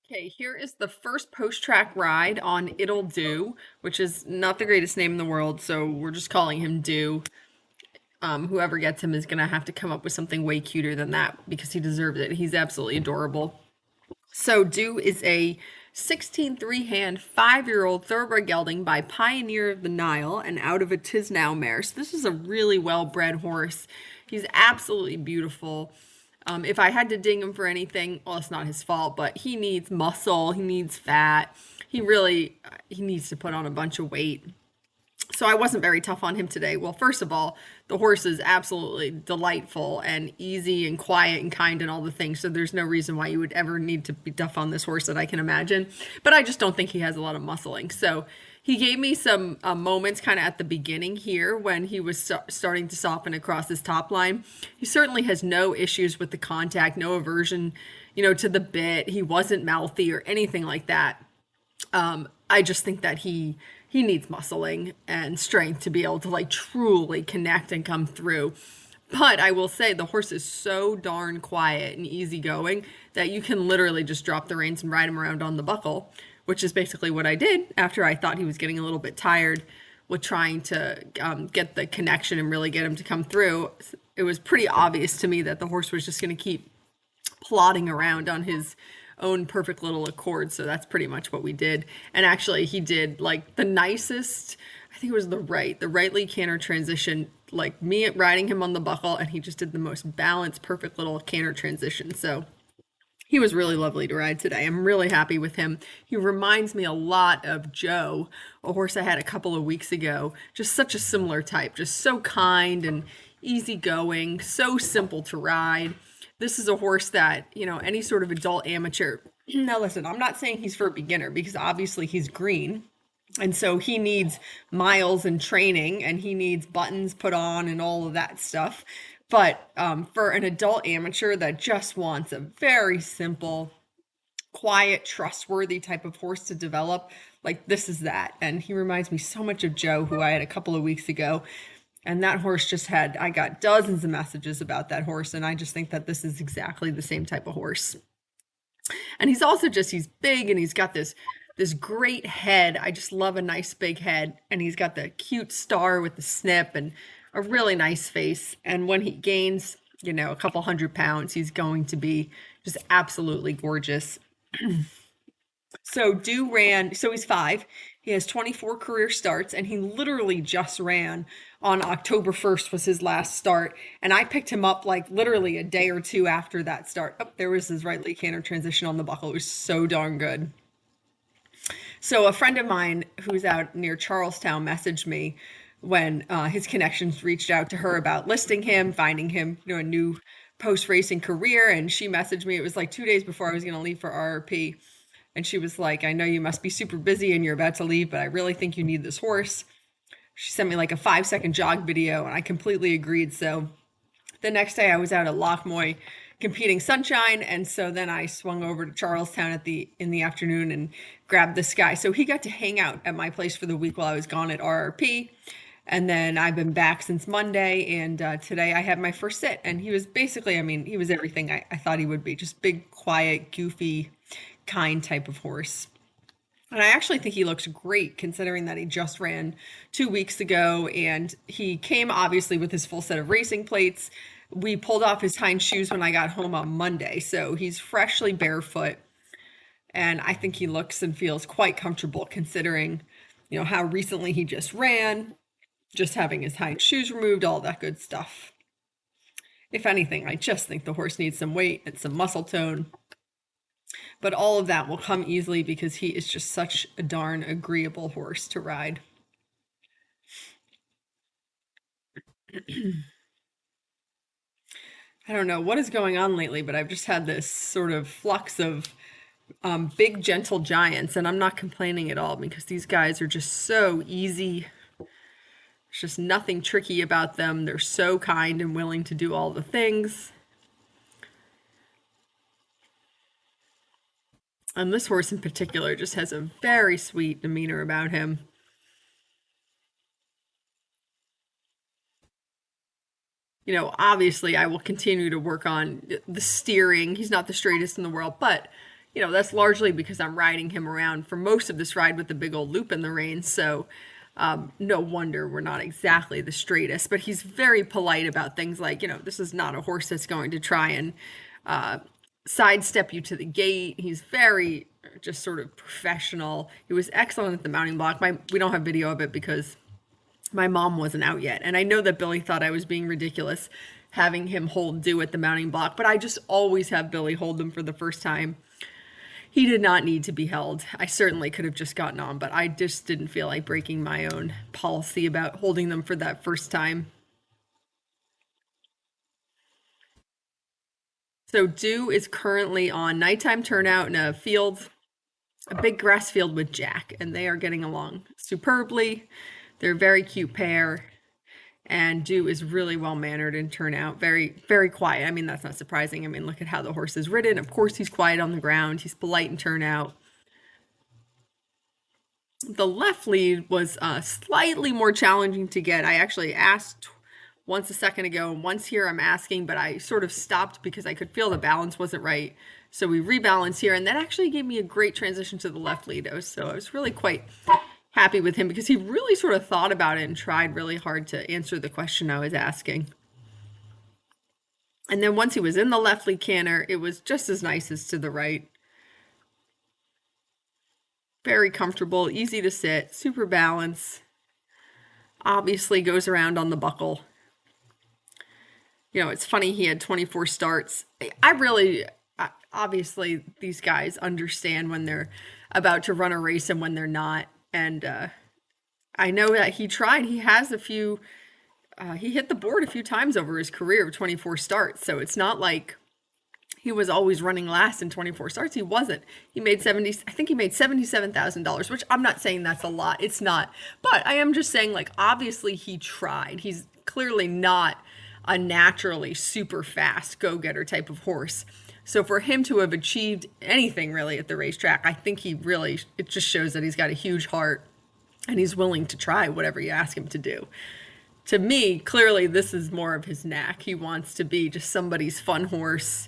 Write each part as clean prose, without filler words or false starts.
Okay, here is the first post-track ride on It'll Do, which is not the greatest name in the world, so we're just calling him Do. Whoever gets him is gonna have to come up with something way cuter than that because he deserves it. He's absolutely adorable. So Do is a 16 3-hand, 5-year-old thoroughbred gelding by Pioneer of the Nile and out of a Tisnow mare. So this is a really well-bred horse. He's absolutely beautiful. If I had to ding him for anything, well, it's not his fault, but he needs muscle, he needs fat. He needs to put on a bunch of weight. So I wasn't very tough on him today. Well, first of all, the horse is absolutely delightful and easy and quiet and kind and all the things. So there's no reason why you would ever need to be tough on this horse that I can imagine. But I just don't think he has a lot of muscling. So he gave me some moments kind of at the beginning here when he was starting to soften across his top line. He certainly has no issues with the contact, no aversion, to the bit. He wasn't mouthy or anything like that. I just think that he needs muscling and strength to be able to like truly connect and come through. But I will say the horse is so darn quiet and easygoing that you can literally just drop the reins and ride him around on the buckle, which is basically what I did after I thought he was getting a little bit tired with trying to get the connection and really get him to come through. It was pretty obvious to me that the horse was just going to keep plodding around on his own perfect little accord. So that's pretty much what we did. And actually, he did like the nicest, I think it was the right leg canter transition, like me riding him on the buckle, and he just did the most balanced, perfect little canter transition. So he was really lovely to ride today. I'm really happy with him. He reminds me a lot of Joe, a horse I had a couple of weeks ago. Just such a similar type, just so kind and easygoing, so simple to ride. This is a horse that, any sort of adult amateur. Now, listen, I'm not saying he's for a beginner because obviously he's green. And so he needs miles and training and he needs buttons put on and all of that stuff. But for an adult amateur that just wants a very simple, quiet, trustworthy type of horse to develop, like this is that. And he reminds me so much of Joe, who I had a couple of weeks ago. And that horse I got dozens of messages about that horse. And I just think that this is exactly the same type of horse. And he's big and he's got this great head. I just love a nice big head. And he's got the cute star with the snip and a really nice face. And when he gains, a couple 100 pounds, he's going to be just absolutely gorgeous. So he's 5. He has 24 career starts, and he literally just ran on October 1st was his last start. And I picked him up like literally a day or two after that start. Oh, there was his right leg canter transition on the buckle. It was so darn good. So a friend of mine who's out near Charlestown messaged me when his connections reached out to her about listing him, finding him, a new post racing career. And she messaged me. It was like 2 days before I was going to leave for RRP. And she was like, I know you must be super busy and you're about to leave, but I really think you need this horse. She sent me like a 5-second jog video, and I completely agreed. So the next day I was out at Lochmoy competing Sunshine, and so then I swung over to Charlestown in the afternoon and grabbed this guy. So he got to hang out at my place for the week while I was gone at RRP. And then I've been back since Monday, and today I had my first sit. And he was basically, he was everything I thought he would be. Just big, quiet, goofy, kind type of horse. And I actually think he looks great considering that he just ran 2 weeks ago and he came obviously with his full set of racing plates. We pulled off his hind shoes when I got home on Monday, so he's freshly barefoot. And I think he looks and feels quite comfortable considering, how recently he just ran, just having his hind shoes removed, all that good stuff. If anything, I just think the horse needs some weight and some muscle tone. But all of that will come easily because he is just such a darn agreeable horse to ride. I don't know what is going on lately, but I've just had this sort of flux of big, gentle giants, and I'm not complaining at all because these guys are just so easy. There's just nothing tricky about them. They're so kind and willing to do all the things. And this horse in particular just has a very sweet demeanor about him. Obviously I will continue to work on the steering. He's not the straightest in the world, but that's largely because I'm riding him around for most of this ride with the big old loop in the reins. So no wonder we're not exactly the straightest. But he's very polite about things like, this is not a horse that's going to try and uh, sidestep you to the gate. He's very just sort of professional. He was excellent at the mounting block. We don't have video of it because my mom wasn't out yet. And I know that Billy thought I was being ridiculous having him hold Dew at the mounting block, but I just always have Billy hold them for the first time. He did not need to be held. I certainly could have just gotten on, but I just didn't feel like breaking my own policy about holding them for that first time. So Dew is currently on nighttime turnout in a big grass field with Jack, and they are getting along superbly. They're a very cute pair, and Dew is really well mannered in turnout, very, very quiet. I mean, that's not surprising. I mean, look at how the horse is ridden. Of course, he's quiet on the ground, he's polite in turnout. The left lead was slightly more challenging to get. I actually asked once a second ago, and once here I'm asking, but I sort of stopped because I could feel the balance wasn't right. So we rebalanced here, and that actually gave me a great transition to the left lead. So I was really quite happy with him because he really sort of thought about it and tried really hard to answer the question I was asking. And then once he was in the left lead canter, it was just as nice as to the right. Very comfortable, easy to sit, super balance. Obviously goes around on the buckle. It's funny he had 24 starts. Obviously these guys understand when they're about to run a race and when they're not. And I know that he tried. He has he hit the board a few times over his career of 24 starts. So it's not like he was always running last in 24 starts. He wasn't. I think he made $77,000, which I'm not saying that's a lot. It's not. But I am just saying, like, obviously he tried. He's clearly not a naturally super fast go-getter type of horse. So for him to have achieved anything really at the racetrack, I think it just shows that he's got a huge heart and he's willing to try whatever you ask him to do. To me, clearly this is more of his knack. He wants to be just somebody's fun horse.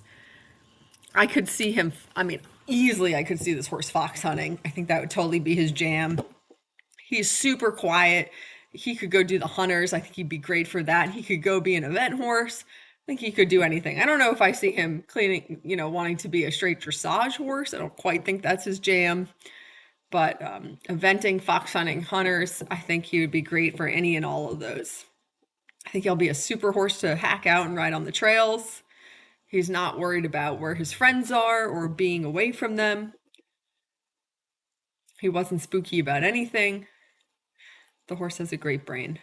I could see him, I mean, easily I could see this horse fox hunting. I think that would totally be his jam. He's super quiet. He could go do the hunters. I think he'd be great for that. He could go be an event horse. I think he could do anything. I don't know if I see him wanting to be a straight dressage horse. I don't quite think that's his jam. But eventing, fox hunting, hunters, I think he would be great for any and all of those. I think he'll be a super horse to hack out and ride on the trails. He's not worried about where his friends are or being away from them. He wasn't spooky about anything. The horse has a great brain.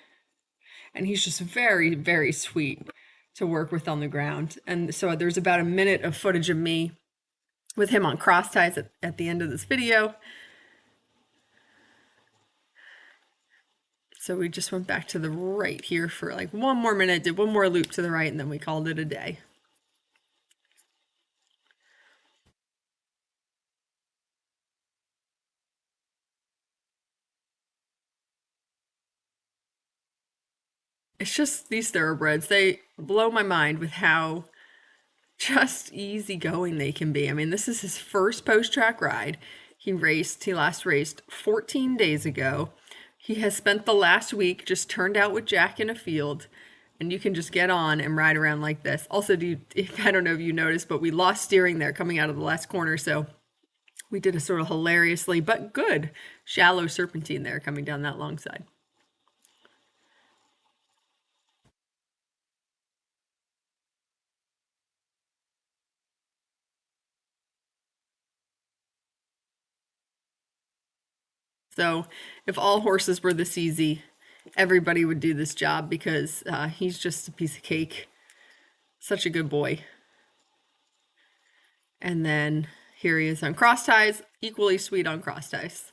And he's just very, very sweet to work with on the ground. And so there's about a minute of footage of me with him on cross ties at the end of this video. So we just went back to the right here for like one more minute, did one more loop to the right, and then we called it a day. It's just these thoroughbreds, they blow my mind with how just easygoing they can be. I mean, this is his first post-track ride. He last raced 14 days ago. He has spent the last week just turned out with Jack in a field, and you can just get on and ride around like this. Also, I don't know if you noticed, but we lost steering there coming out of the last corner, so we did a sort of hilariously but good shallow serpentine there coming down that long side. So if all horses were this easy, everybody would do this job because he's just a piece of cake. Such a good boy. And then here he is on cross ties, equally sweet on cross ties.